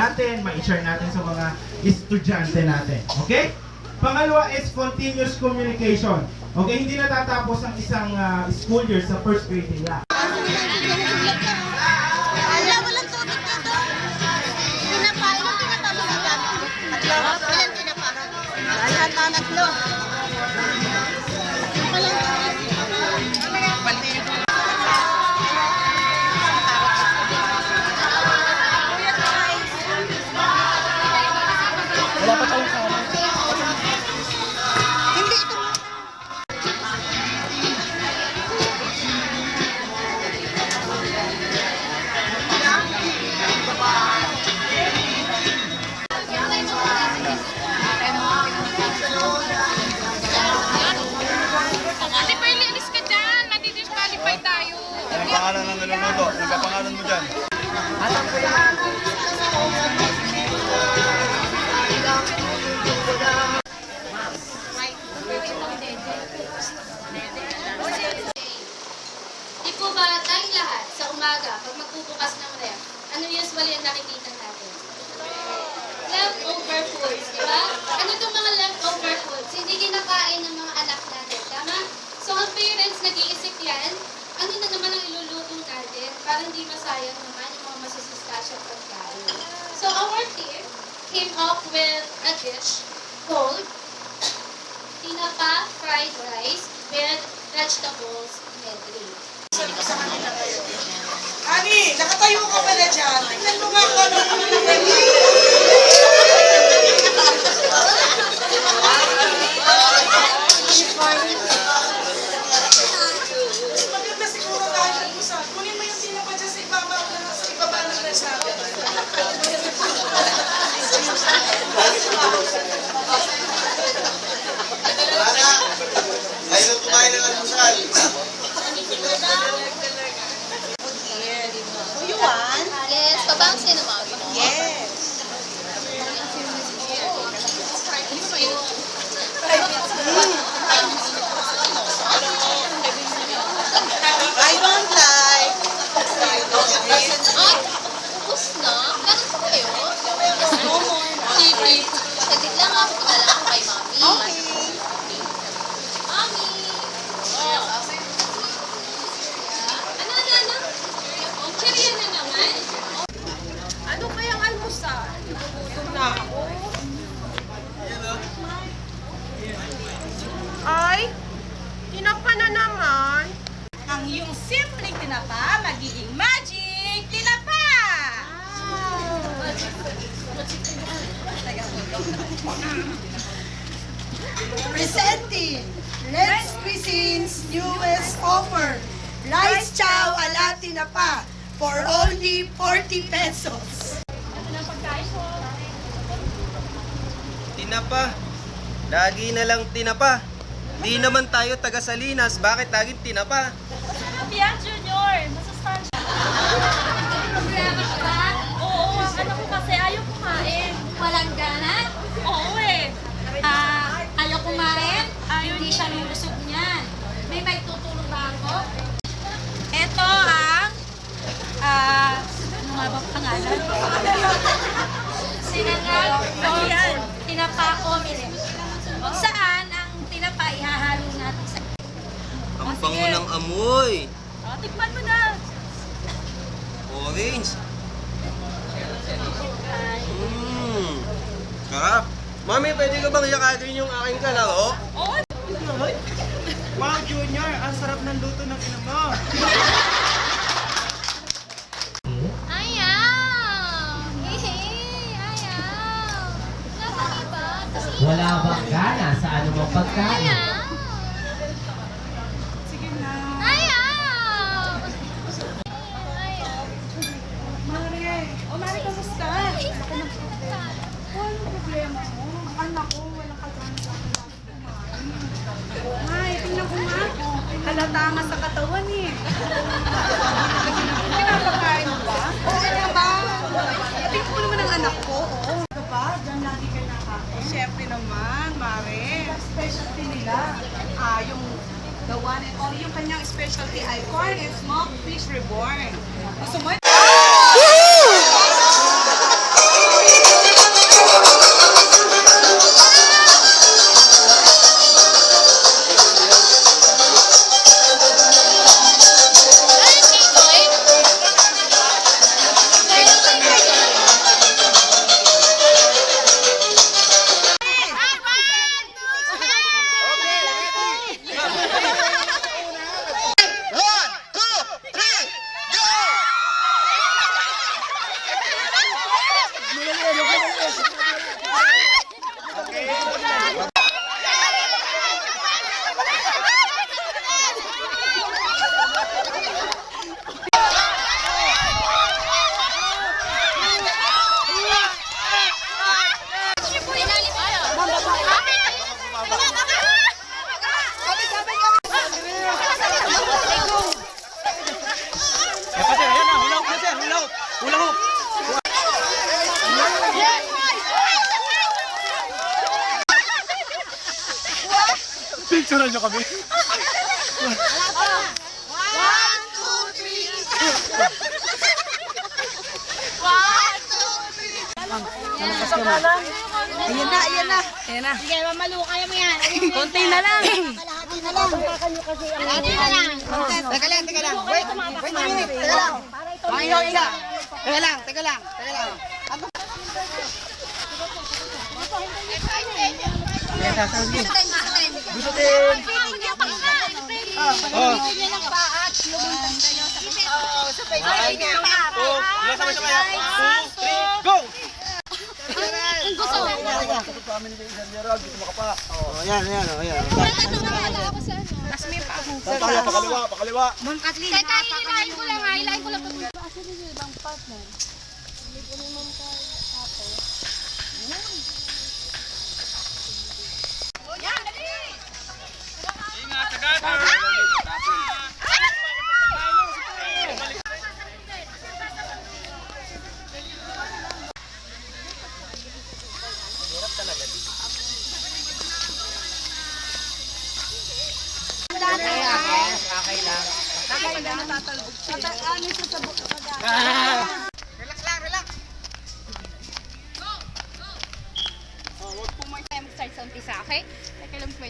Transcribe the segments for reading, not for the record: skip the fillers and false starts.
natin, ma-share natin sa mga estudyante natin. Okay? Pangalawa is continuous communication. Okay, hindi natatapos ang isang school year sa first grade nila. Wala pa tayong sama. Anong pangalan ng niluluto? Anong kapangalan mo dyan? Di po ba tayong lahat sa umaga, pag magbubukas ng ref, ano usually ang nakikita natin? Leftover foods, di ba? Ano itong mga leftover foods? Hindi kinakain ng mga anak natin, tama? So ang parents nag-iisip yan, ano na naman ang iluluto natin para hindi masayang naman yung mga masusustasyang pagkain. So our team came up with a dish called tinapa fried rice with vegetables medley. Ani, nakatayo ka pala dyan. Tingnan mo nga kung ano yung nangyari. Maganda siguro tayo nag-usap. Kunin mo yung tinapa dyan sa ibaba ng resabi. Ay, nung kumain ng almusal. You want? Yes, pabounce din naman. Yes. I don't like. Ubus na? Ganun pa kayo? Sige. Saglit lang ako alam kay Mami. Okay. Mami! Ano? Cheerio na naman? Ano kayang almusal? Gutom na ako. Ay, tinapa na naman. Ang iyong simpleng tinapa, magiging magic tinapa! Presenting Let's Cuisine's newest offer, Rice Chow ala Tinapa for only 40 pesos. Tinapa. Lagi na lang tinapa. Di naman tayo taga Salinas. Bakit laging tinapa? Biyak Junior, masustansya. Programa ka ba? Oo, ang anak ko kasi ayaw kumain. Walang gana? Oo eh. Ayaw kumain? Ayaw Hindi siya lulusog niyan. May tutulong ba ako? Ito ang, ano nga ba pangalan? Sinangag Oh, yan. tinapa omelet. Kung saan ang tinapa ihahalo natin sa Ang bango ng amoy. Tikman mo na. Orange. Sarap. Mami, pwede ka bang yakatin yung aking kalaro? Oo. Wow, Junior! Ang sarap ng luto ng ina mo! Ayaw! Ayaw! Nasaan iba? Wala bang gana sa anumang pagkain? Sige na. Ayaw! Ayaw! Mare. O, Mare, kamusta? Ano problema mo? Ang anak ko, walang kagana sa akin. Ay, tingnan ko nga. Halata nga sa katawan eh. Pinapakain mo ba? Oo naman. Tingnan ko naman ang anak ko. Oo. Ito ba? Diyan lagi kayo nakakain. Siyempre naman, Mare. Specialty nila. Yung the one and only, yung kanyang specialty icon is smoked fish reborn. Gusto mo? Pipicturean nyo kami. Ayan na, ayan na. Ayan na. Sige, mamalo, kaya mo yan. Konti na lang. Teka lang. Wait a minute. Teka lang. Mahihaw. Teka lang. Gusto din. Go! Tataya, pakaliwa. Teka, hihilahin ko lang ha. Hilahin ko lang. Start sa umpisa, okay? Teka lang po.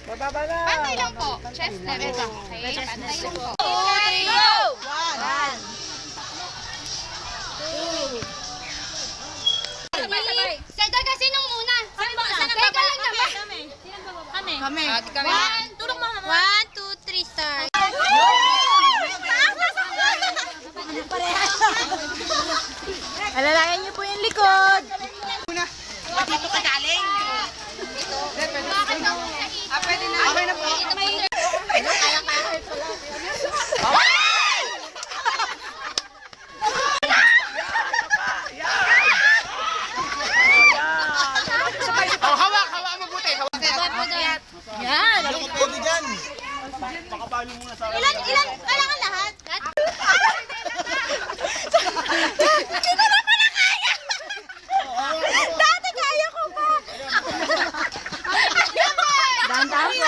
Bababa na. Pantay lang po. Chest level lang, okay? Pantay lang po. 2, 3, go! 1. Sabay. Senta kasi nung muna. Teka lang kami. Kami. 1, 2, 3, start. Alalayan niyo po yung likod. Dito ka galing. Bakit ako sa ito? Pwede na. Okay na po. Hawak mabuti. Yan. Hindi ko pwede dyan. Pakapalo muna sa akin. Ilan? Kailangan lahat? Dati kaya ko pa. Dahan-dahan po.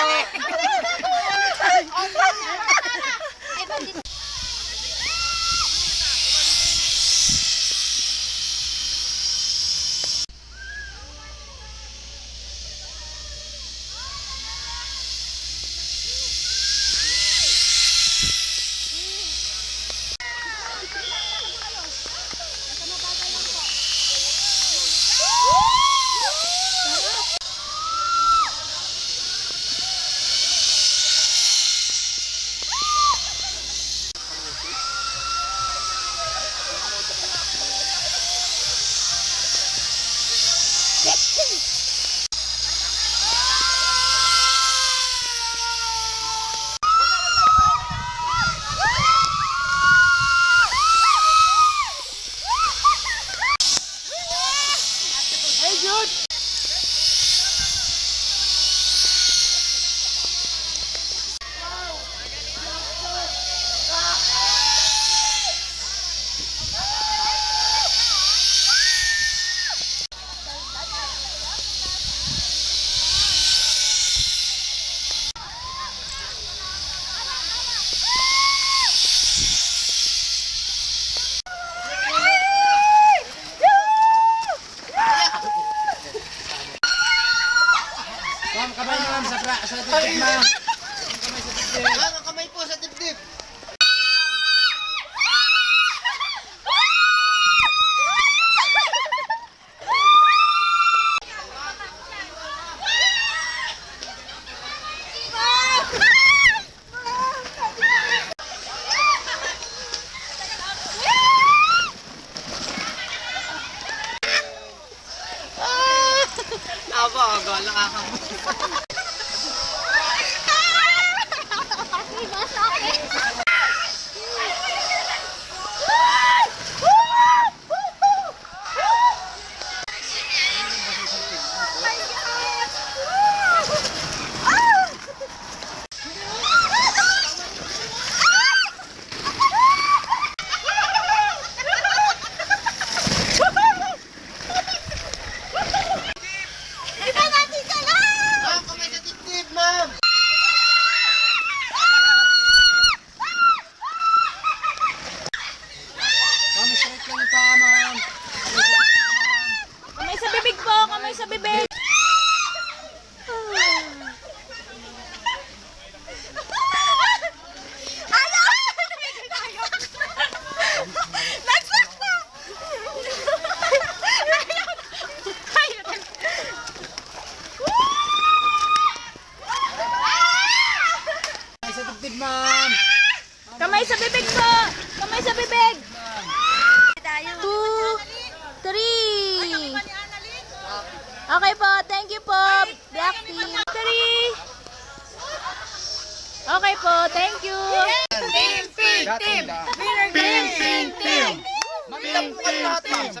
Ang kamay po sa dibdib. Aba, nakakabuti. Okay po, thank you po, Black Team. Okay po, thank you. Team. Winner game. Team. Team. Team.